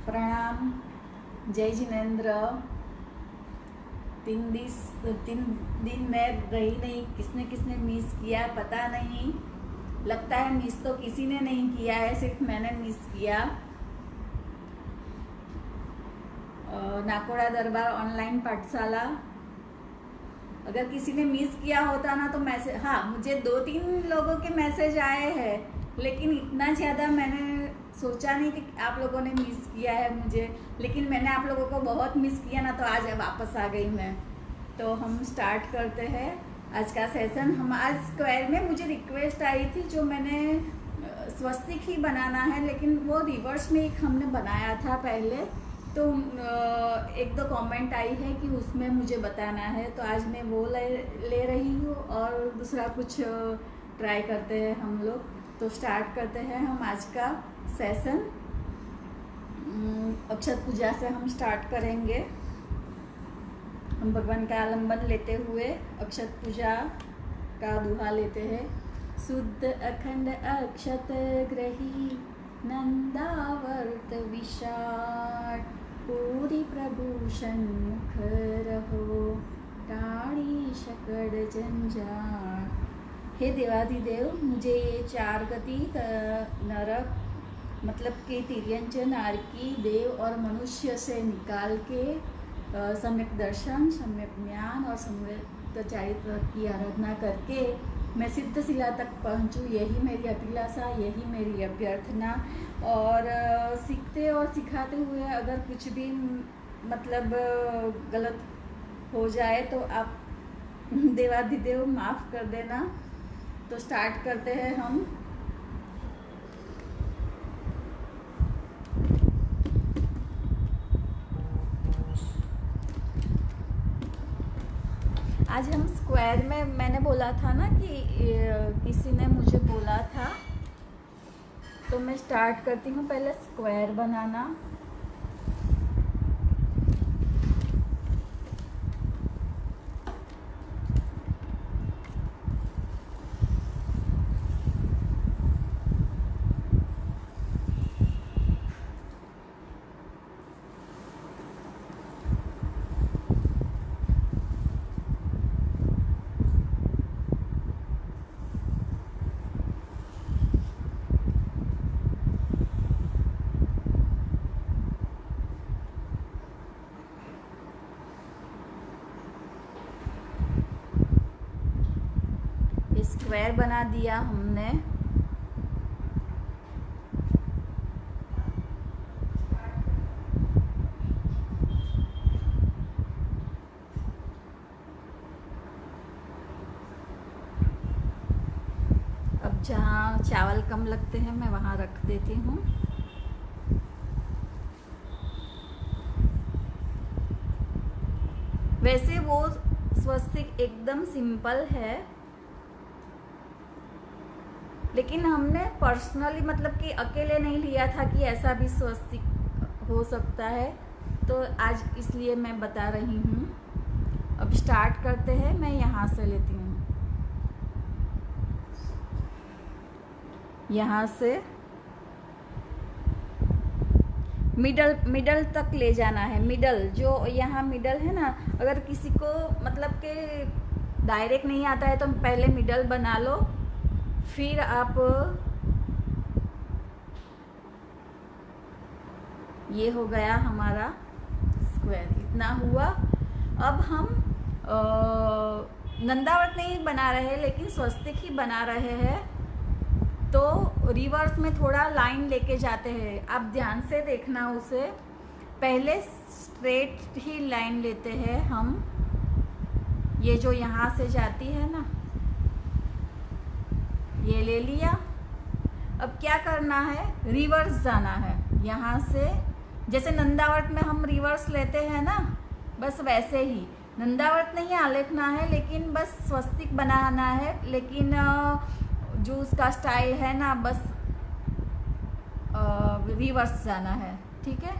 प्रणाम। जय जिनेन्द्र। 3 दिन में रही नहीं, किसने किसने मिस किया पता नहीं। लगता है मिस तो किसी ने नहीं किया है, सिर्फ मैंने मिस किया। नाकोड़ा दरबार ऑनलाइन पाठशाला, अगर किसी ने मिस किया होता ना तो मैसेज, हाँ मुझे 2-3 लोगों के मैसेज आए हैं, लेकिन इतना ज़्यादा मैंने सोचा नहीं कि आप लोगों ने मिस किया है मुझे। लेकिन मैंने आप लोगों को बहुत मिस किया ना, तो आज वापस आ गई मैं। तो हम स्टार्ट करते हैं आज का सेशन। हम आज स्क्वायर में मुझे रिक्वेस्ट आई थी, जो मैंने स्वस्तिक ही बनाना है, लेकिन वो रिवर्स में एक हमने बनाया था पहले, तो 1-2 कमेंट आई है कि उसमें मुझे बताना है, तो आज मैं वो ले रही हूँ और दूसरा कुछ ट्राई करते हैं हम लोग। तो स्टार्ट करते हैं हम आज का सेशन। अक्षत पूजा से हम स्टार्ट करेंगे। हम भगवान का आलम्बन लेते हुए अक्षत पूजा का दुहा लेते हैं। शुद्ध अखंड अक्षत ग्रही नंदावर्त विशाट, पूरी प्रभूषण मुख रहो, टाणी शकड़ जंजाट। हे देवाधिदेव, मुझे ये 4 गति नरक मतलब कि तिर्यंच, नारकी, देव और मनुष्य से निकाल के सम्यक दर्शन, सम्यक ज्ञान और सम्यक चारित्र की आराधना करके मैं सिद्ध शिला तक पहुँचूँ, यही मेरी अभिलाषा, यही मेरी अभ्यर्थना। और सीखते और सिखाते हुए अगर कुछ भी मतलब गलत हो जाए तो आप देवाधिदेव माफ़ कर देना। तो स्टार्ट करते हैं हम। आज हम स्क्वायर में, मैंने बोला था ना कि किसी ने मुझे बोला था, तो मैं स्टार्ट करती हूँ पहले स्क्वायर बनाना। स्क्वायर बना दिया हमने। अब जहाँ चावल कम लगते हैं मैं वहाँ रख देती हूँ। वैसे वो स्वस्तिक एकदम सिंपल है, लेकिन हमने पर्सनली मतलब कि अकेले नहीं लिया था कि ऐसा भी स्वस्तिक हो सकता है, तो आज इसलिए मैं बता रही हूँ। अब स्टार्ट करते हैं। मैं यहाँ से लेती हूँ, यहाँ से मिडल तक ले जाना है। मिडल जो यहाँ मिडल है ना, अगर किसी को मतलब कि डायरेक्ट नहीं आता है तो पहले मिडल बना लो, फिर आप ये हो गया हमारा स्क्वायर, इतना हुआ। अब हम नंदावर्त नहीं बना रहे लेकिन स्वस्तिक ही बना रहे हैं, तो रिवर्स में थोड़ा लाइन लेके जाते हैं। आप ध्यान से देखना उसे। पहले स्ट्रेट ही लाइन लेते हैं हम, ये जो यहाँ से जाती है ना, ये ले लिया। अब क्या करना है, रिवर्स जाना है यहाँ से। जैसे नंदावर्त में हम रिवर्स लेते हैं ना, बस वैसे ही नंदावर्त नहीं आलेखना है, लेकिन बस स्वस्तिक बनाना है। लेकिन जो उसका स्टाइल है ना, बस रिवर्स जाना है। ठीक है,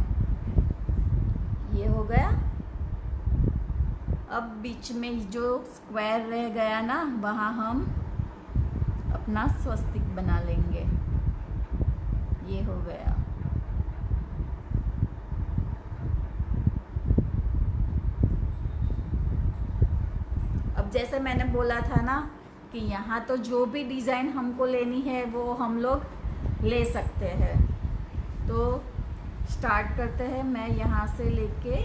ये हो गया। अब बीच में जो स्क्वायर रह गया ना, वहाँ हम अपना स्वस्तिक बना लेंगे। ये हो गया। अब जैसे मैंने बोला था ना कि यहाँ तो जो भी डिज़ाइन हमको लेनी है वो हम लोग ले सकते हैं। तो स्टार्ट करते हैं। मैं यहाँ से लेके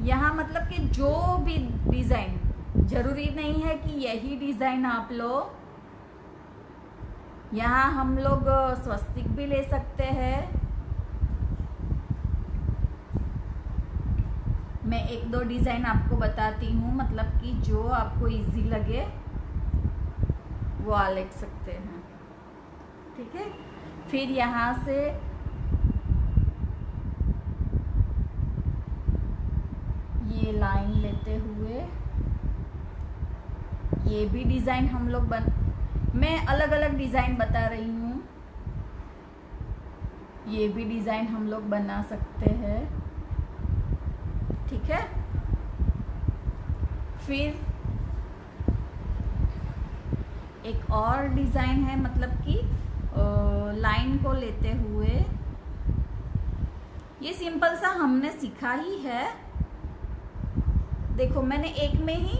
यहाँ मतलब कि जो भी डिज़ाइन, ज़रूरी नहीं है कि यही डिज़ाइन आप लो। यहाँ हम लोग स्वस्तिक भी ले सकते हैं। मैं एक दो डिज़ाइन आपको बताती हूँ, मतलब कि जो आपको इजी लगे वो आप ले सकते हैं। ठीक है। फिर यहाँ से ये लाइन लेते हुए ये भी डिज़ाइन हम लोग मैं अलग अलग डिज़ाइन बता रही हूँ। ये भी डिज़ाइन हम लोग बना सकते हैं। ठीक है। फिर एक और डिज़ाइन है, मतलब कि लाइन को लेते हुए, ये सिंपल सा हमने सीखा ही है। देखो मैंने एक में ही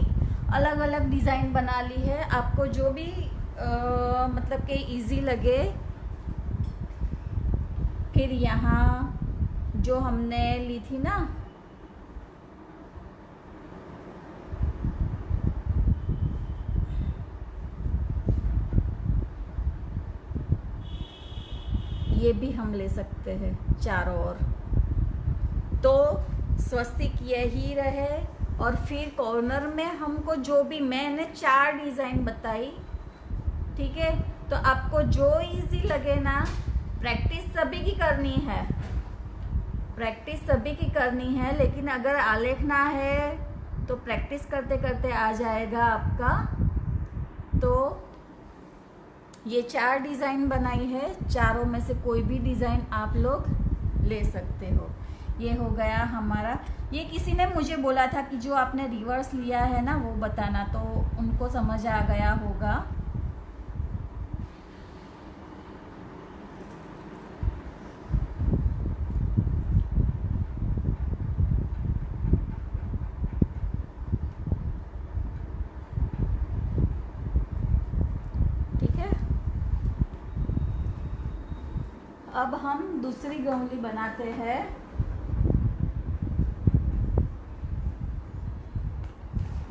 अलग अलग डिज़ाइन बना ली है। आपको जो भी मतलब कि इजी लगे। फिर यहाँ जो हमने ली थी ना, ये भी हम ले सकते हैं चारों ओर। तो स्वस्तिक यही रहे। और फिर कॉर्नर में हमको जो भी, मैंने 4 डिज़ाइन बताई। ठीक है। तो आपको जो इजी लगे ना, प्रैक्टिस सभी की करनी है, प्रैक्टिस सभी की करनी है। लेकिन अगर आलेखना है तो प्रैक्टिस करते करते आ जाएगा आपका। तो ये 4 डिज़ाइन बनाई है, चारों में से कोई भी डिज़ाइन आप लोग ले सकते हो। ये हो गया हमारा। ये किसी ने मुझे बोला था कि जो आपने रिवर्स लिया है ना वो बताना, तो उनको समझ आ गया होगा। ठीक है। अब हम दूसरी गौली बनाते हैं।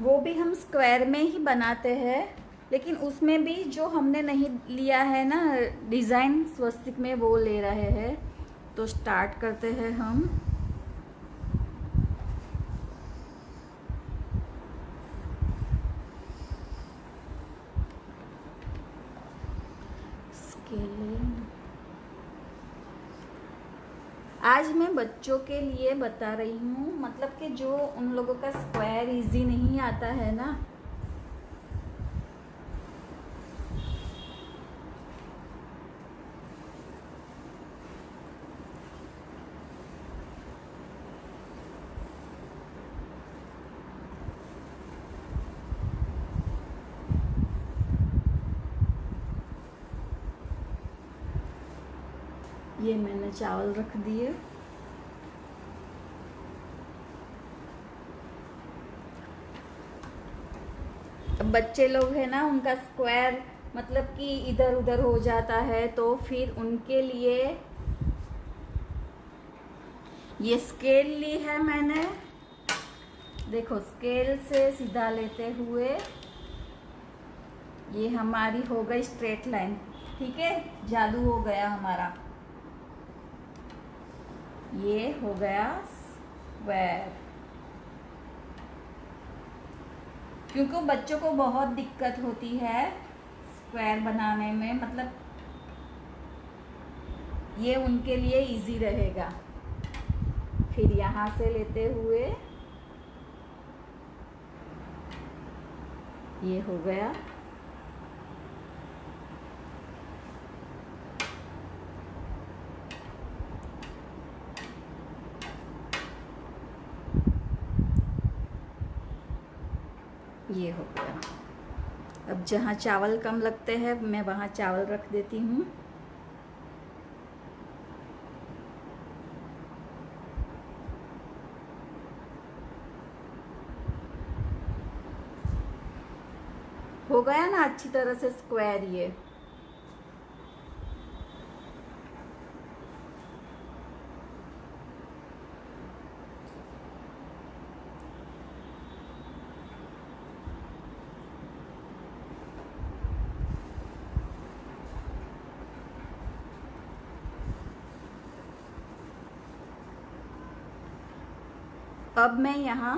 वो भी हम स्क्वायर में ही बनाते हैं, लेकिन उसमें भी जो हमने नहीं लिया है ना डिज़ाइन स्वस्तिक में, वो ले रहे हैं। तो स्टार्ट करते हैं हम। स्केलिंग आज मैं बच्चों के लिए बता रही हूँ, मतलब कि जो उन लोगों का स्क्वायर इजी नहीं आता है ना, ये मैंने चावल रख दिए। अब बच्चे लोग हैं ना, उनका स्क्वायर मतलब कि इधर उधर हो जाता है, तो फिर उनके लिए ये स्केल ली है मैंने। देखो स्केल से सीधा लेते हुए ये हमारी हो गई स्ट्रेट लाइन। ठीक है, जादू हो गया हमारा। ये हो गया स्क्वायर। क्योंकि बच्चों को बहुत दिक्कत होती है स्क्वायर बनाने में, मतलब ये उनके लिए इजी रहेगा। फिर यहाँ से लेते हुए ये हो गया। ये हो गया। अब जहाँ चावल कम लगते हैं मैं वहाँ चावल रख देती हूँ। हो गया ना अच्छी तरह से स्क्वायर ये। अब मैं यहाँ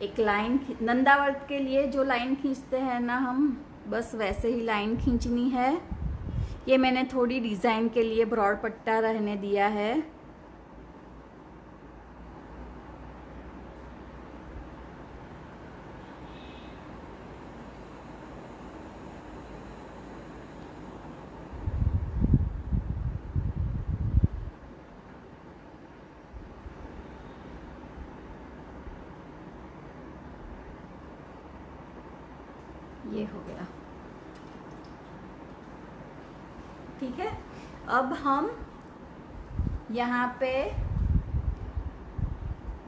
एक लाइन, नंदावर्त के लिए जो लाइन खींचते हैं ना हम, बस वैसे ही लाइन खींचनी है। ये मैंने थोड़ी डिज़ाइन के लिए ब्रॉड पट्टा रहने दिया है। ये हो गया, ठीक है। अब हम यहाँ पे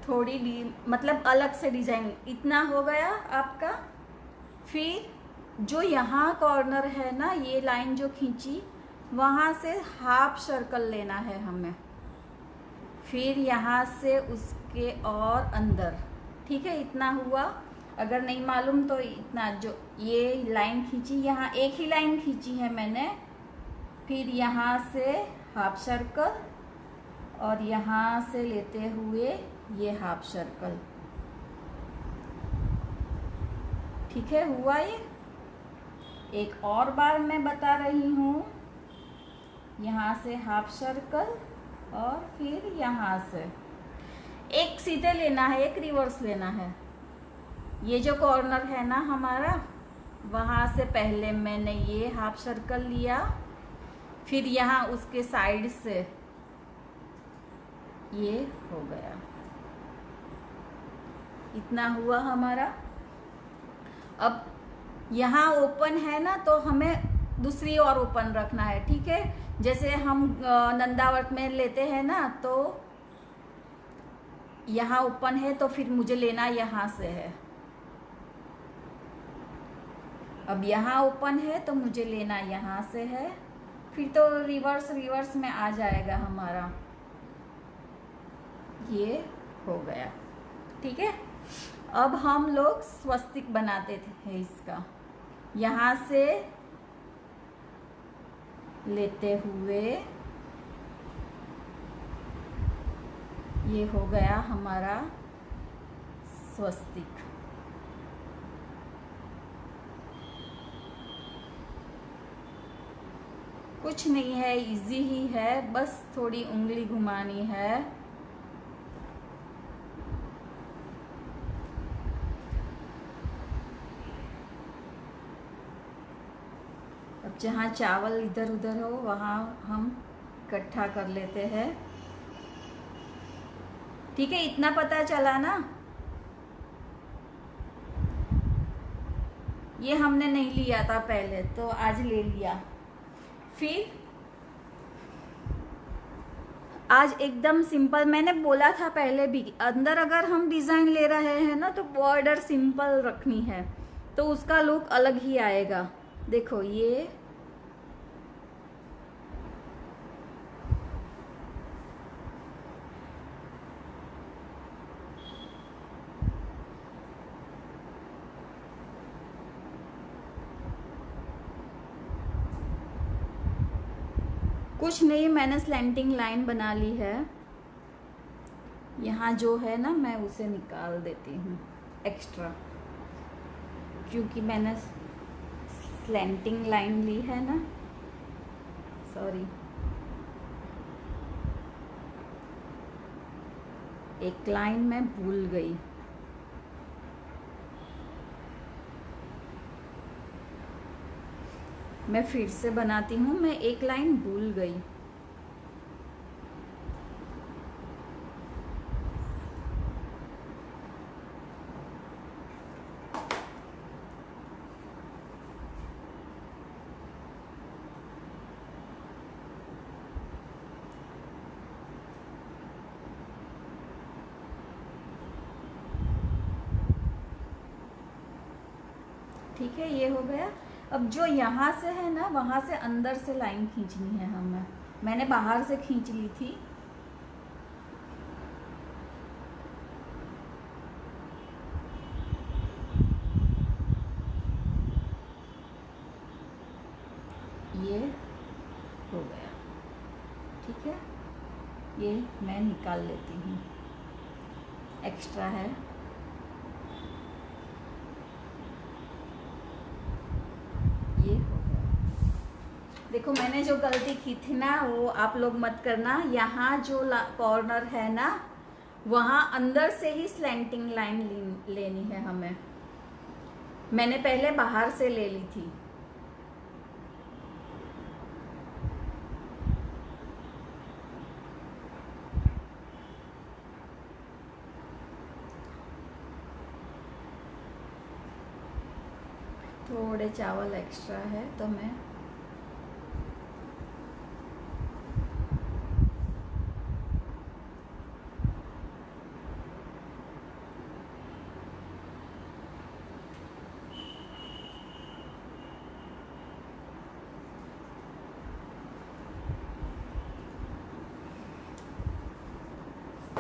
थोड़ी मतलब अलग से डिजाइन, इतना हो गया आपका। फिर जो यहाँ कॉर्नर है ना, ये लाइन जो खींची, वहाँ से हाफ सर्कल लेना है हमें। फिर यहाँ से उसके और अंदर, ठीक है। इतना हुआ। अगर नहीं मालूम तो इतना, जो ये लाइन खींची, यहाँ एक ही लाइन खींची है मैंने। फिर यहाँ से हाफ सर्कल और यहाँ से लेते हुए ये हाफ सर्कल, ठीक है। हुआ ये। एक और बार मैं बता रही हूँ, यहाँ से हाफ सर्कल और फिर यहाँ से एक सीधे लेना है, एक रिवर्स लेना है। ये जो कॉर्नर है ना हमारा, वहाँ से पहले मैंने ये हाफ सर्कल लिया, फिर यहाँ उसके साइड से ये हो गया। इतना हुआ हमारा। अब यहाँ ओपन है ना, तो हमें दूसरी और ओपन रखना है, ठीक है। जैसे हम नंदावर्त में लेते हैं ना, तो यहाँ ओपन है, तो फिर मुझे लेना यहाँ से है। अब यहाँ ओपन है तो मुझे लेना यहाँ से है। फिर तो रिवर्स में आ जाएगा हमारा। ये हो गया, ठीक है। अब हम लोग स्वस्तिक बनाते थे इसका। यहाँ से लेते हुए ये हो गया हमारा स्वस्तिक। कुछ नहीं है, इजी ही है, बस थोड़ी उंगली घुमानी है। अब जहाँ चावल इधर उधर हो वहाँ हम इकट्ठा कर लेते हैं, ठीक है। इतना पता चला ना। ये हमने नहीं लिया था पहले, तो आज ले लिया। फिर आज एकदम सिंपल, मैंने बोला था पहले भी, अंदर अगर हम डिज़ाइन ले रहे हैं ना, तो बॉर्डर सिंपल रखनी है, तो उसका लुक अलग ही आएगा। देखो ये कुछ नहीं, मैंने स्लैंटिंग लाइन बना ली है। यहाँ जो है ना, मैं उसे निकाल देती हूँ एक्स्ट्रा, क्योंकि मैंने स्लैंटिंग लाइन ली है ना, सॉरी। एक लाइन मैं भूल गई। मैं फिर से बनाती हूँ, मैं एक लाइन भूल गई। ठीक है, ये हो गया। अब जो यहाँ से है ना, वहाँ से अंदर से लाइन खींचनी है हमें। मैंने बाहर से खींच ली थी। ये हो गया, ठीक है। ये मैं निकाल लेती हूँ, एक्स्ट्रा है। ये हो गया। देखो मैंने जो गलती की थी ना, वो आप लोग मत करना। यहाँ जो कॉर्नर है ना, वहाँ अंदर से ही स्लैंटिंग लाइन लेनी है हमें। मैंने पहले बाहर से ले ली थी। थोड़े चावल एक्स्ट्रा है तो मैं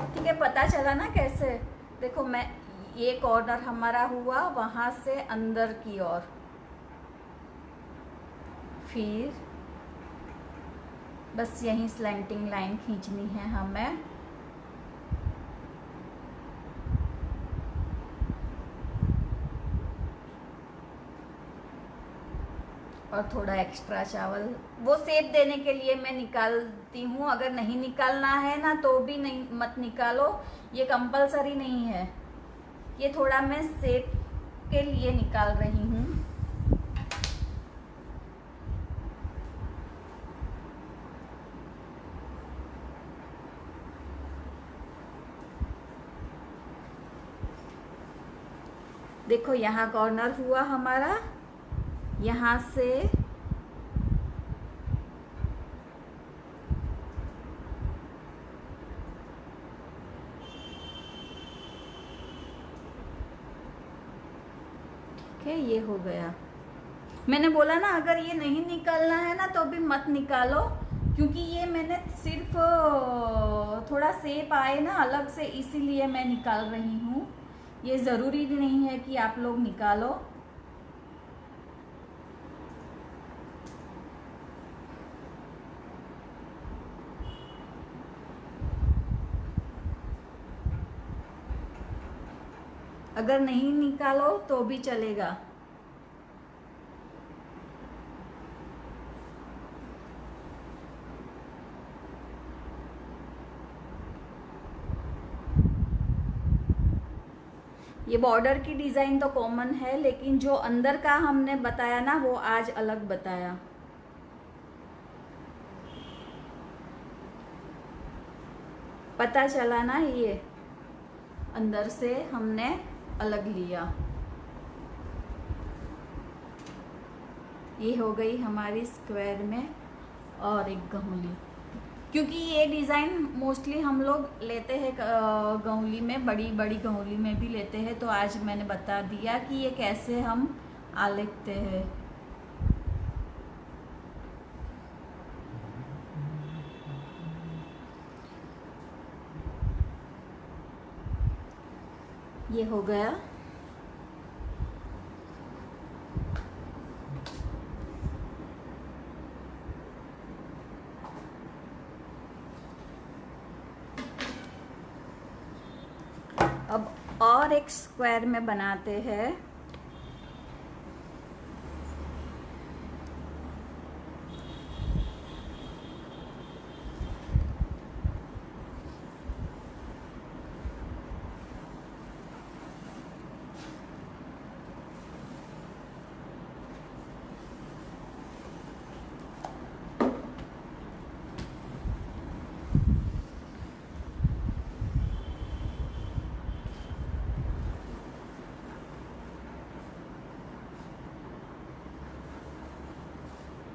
ठीक है। पता चला ना कैसे? देखो मैं, ये कॉर्नर हमारा हुआ वहां से अंदर की ओर, फिर बस यहीं स्लैंटिंग लाइन खींचनी है हमें। और थोड़ा एक्स्ट्रा चावल वो शेप देने के लिए मैं निकालती हूँ। अगर नहीं निकालना है ना तो भी नहीं, मत निकालो, ये कंपलसरी नहीं है। ये थोड़ा मैं शेप के लिए निकाल रही हूँ। देखो यहाँ कॉर्नर हुआ हमारा, यहाँ से ठीक है, ये हो गया। मैंने बोला ना, अगर ये नहीं निकालना है ना तो भी मत निकालो, क्योंकि ये मैंने सिर्फ थोड़ा शेप आए ना अलग से, इसीलिए मैं निकाल रही हूँ। ये ज़रूरी नहीं है कि आप लोग निकालो। अगर नहीं निकालो तो भी चलेगा। ये बॉर्डर की डिज़ाइन तो कॉमन है, लेकिन जो अंदर का हमने बताया ना, वो आज अलग बताया। पता चला ना, ये अंदर से हमने अलग लिया। ये हो गई हमारी स्क्वायर में और एक गहुली। क्योंकि ये डिज़ाइन मोस्टली हम लोग लेते हैं गहुली में, बड़ी बड़ी गहुली में भी लेते हैं, तो आज मैंने बता दिया कि ये कैसे हम लिखते हैं। ये हो गया। अब और एक स्क्वायर में बनाते हैं।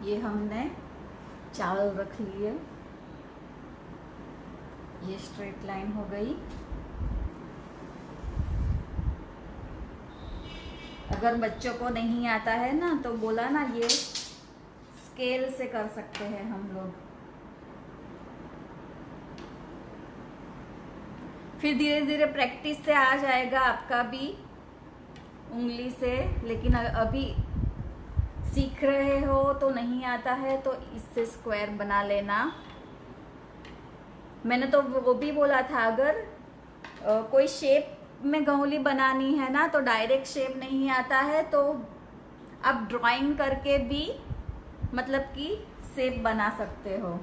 ये हमने चावल रख लिए, ये स्ट्रेट लाइन हो गई। अगर बच्चों को नहीं आता है ना तो बोला ना, ये स्केल से कर सकते हैं हम लोग। फिर धीरे धीरे प्रैक्टिस से आ जाएगा आपका भी उंगली से। लेकिन अभी सीख रहे हो तो नहीं आता है तो इससे स्क्वायर बना लेना। मैंने तो वो भी बोला था, अगर कोई शेप में गोली बनानी है ना तो डायरेक्ट शेप नहीं आता है तो आप ड्राइंग करके भी मतलब कि शेप बना सकते हो।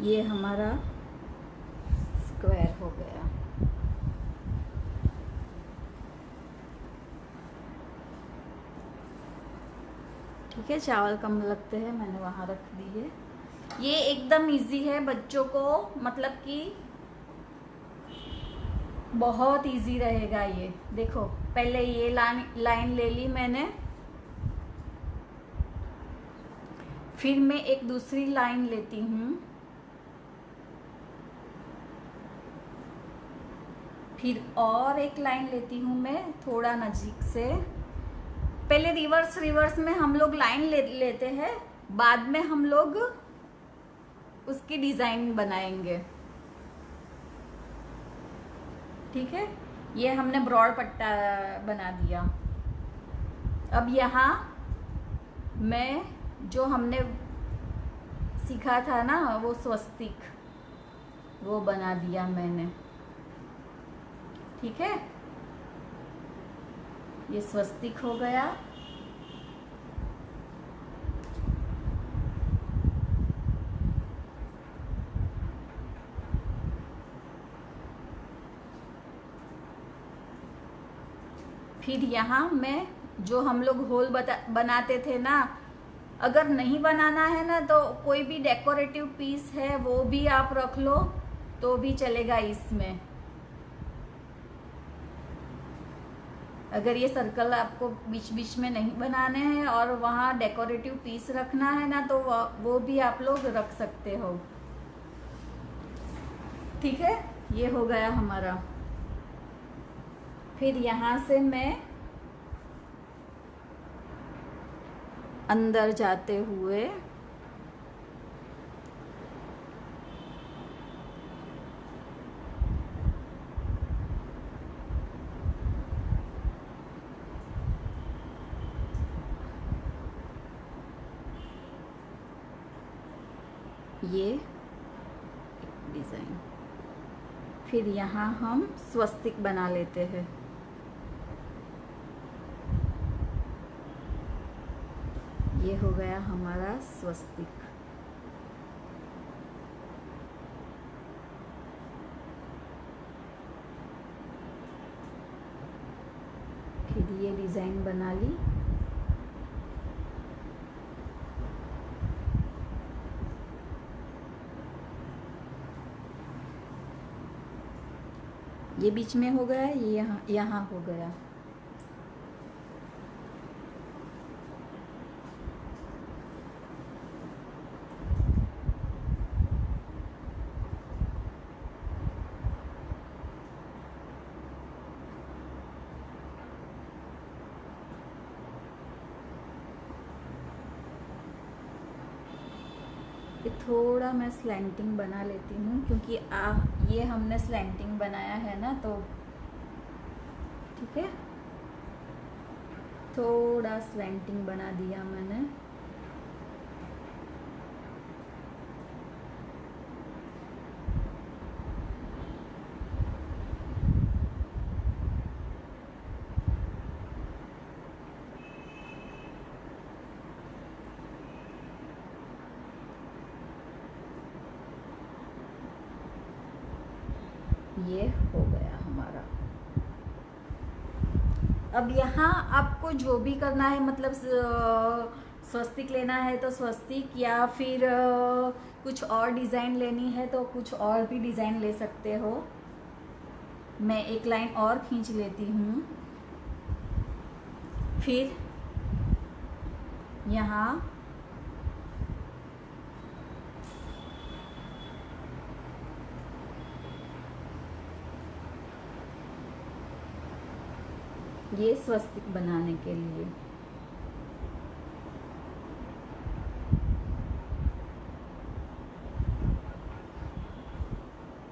ये हमारा स्क्वायर हो गया। ठीक है, चावल कम लगते हैं, मैंने वहाँ रख दिए। ये एकदम इजी है बच्चों को, मतलब कि बहुत इजी रहेगा ये। देखो पहले ये लाइन ले ली मैंने, फिर मैं एक दूसरी लाइन लेती हूँ, फिर और एक लाइन लेती हूँ मैं थोड़ा नजीक से। पहले रिवर्स में हम लोग लाइन लेते हैं, बाद में हम लोग उसकी डिजाइन बनाएंगे। ठीक है, ये हमने ब्रॉड पट्टा बना दिया। अब यहाँ मैं जो हमने सीखा था ना वो स्वस्तिक, वो बना दिया मैंने। ठीक है, ये स्वस्तिक हो गया। फिर यहाँ मैं जो हम लोग होल बनाते थे ना, अगर नहीं बनाना है ना तो कोई भी डेकोरेटिव पीस है वो भी आप रख लो तो भी चलेगा इसमें। अगर ये सर्कल आपको बीच बीच में नहीं बनाने हैं और वहाँ डेकोरेटिव पीस रखना है ना तो वो भी आप लोग रख सकते हो। ठीक है, ये हो गया हमारा। फिर यहाँ से मैं अंदर जाते हुए ये डिजाइन, फिर यहाँ हम स्वस्तिक बना लेते हैं। ये हो गया हमारा स्वस्तिक। फिर ये डिजाइन बना ली। ये बीच में हो गया, ये यहाँ हो गया। ये थोड़ा मैं स्लैंटिंग बना लेती हूँ क्योंकि ये हमने स्लैंटिंग बनाया है ना, तो ठीक है, थोड़ा स्लैंटिंग बना दिया मैंने। ये हो गया हमारा। अब यहाँ आपको जो भी करना है, मतलब स्वस्तिक लेना है तो स्वस्तिक, या फिर कुछ और डिज़ाइन लेनी है तो कुछ और भी डिज़ाइन ले सकते हो। मैं एक लाइन और खींच लेती हूँ। फिर यहाँ ये स्वस्तिक बनाने के लिए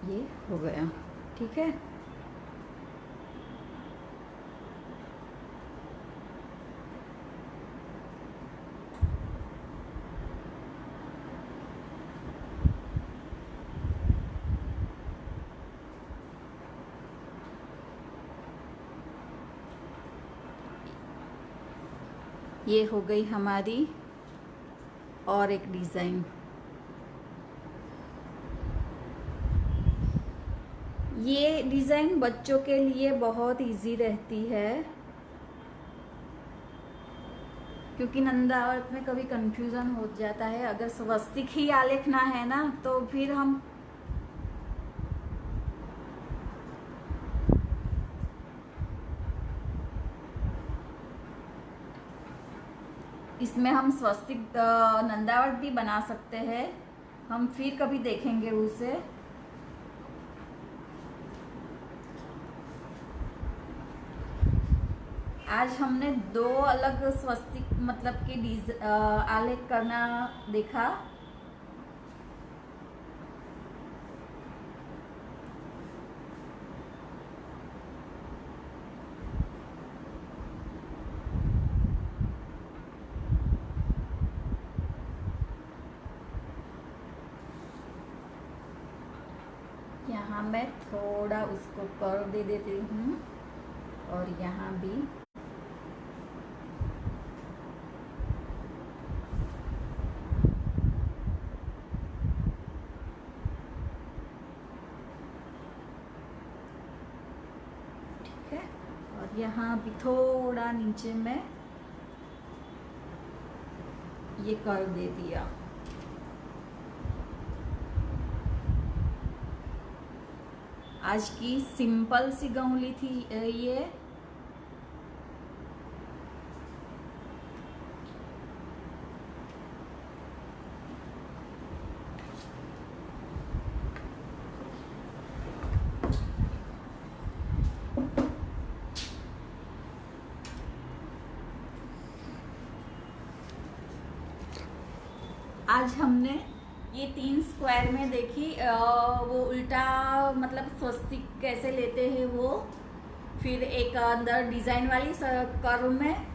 ये हो गया, ठीक है। ये हो गई हमारी और एक डिज़ाइन। ये डिज़ाइन बच्चों के लिए बहुत इजी रहती है, क्योंकि नंदावर्त में कभी कंफ्यूजन हो जाता है। अगर स्वस्तिक ही आलेखना है ना, तो फिर हम इसमें हम स्वस्तिक नंदावर्त भी बना सकते हैं। हम फिर कभी देखेंगे उसे। आज हमने दो अलग स्वस्तिक मतलब कि आलेख करना देखा। यहाँ मैं थोड़ा उसको कर्व दे देती हूँ और यहाँ भी ठीक है, और यहाँ भी थोड़ा नीचे में ये कर्व दे दिया। आज की सिंपल सी गौली थी ये। आज हमने ये 3 स्क्वायर में देखी वो उल्टा मतलब स्वस्तिक कैसे लेते हैं वो, फिर एक अंदर डिज़ाइन वाली कर्व में,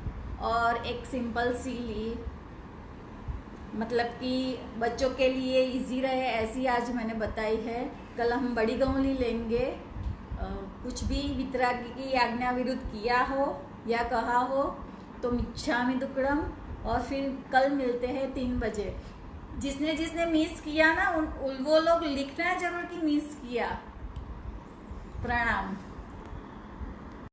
और एक सिंपल सी ली, मतलब कि बच्चों के लिए इजी रहे ऐसी आज मैंने बताई है। कल हम बड़ी गौली लेंगे। कुछ भी वितरागी की आज्ञा विरुद्ध किया हो या कहा हो तो मिच्छामि दुक्कडम। और फिर कल मिलते हैं 3 बजे। जिसने जिसने मिस किया ना वो लोग लिखना जरूर कि मिस किया। प्रणाम।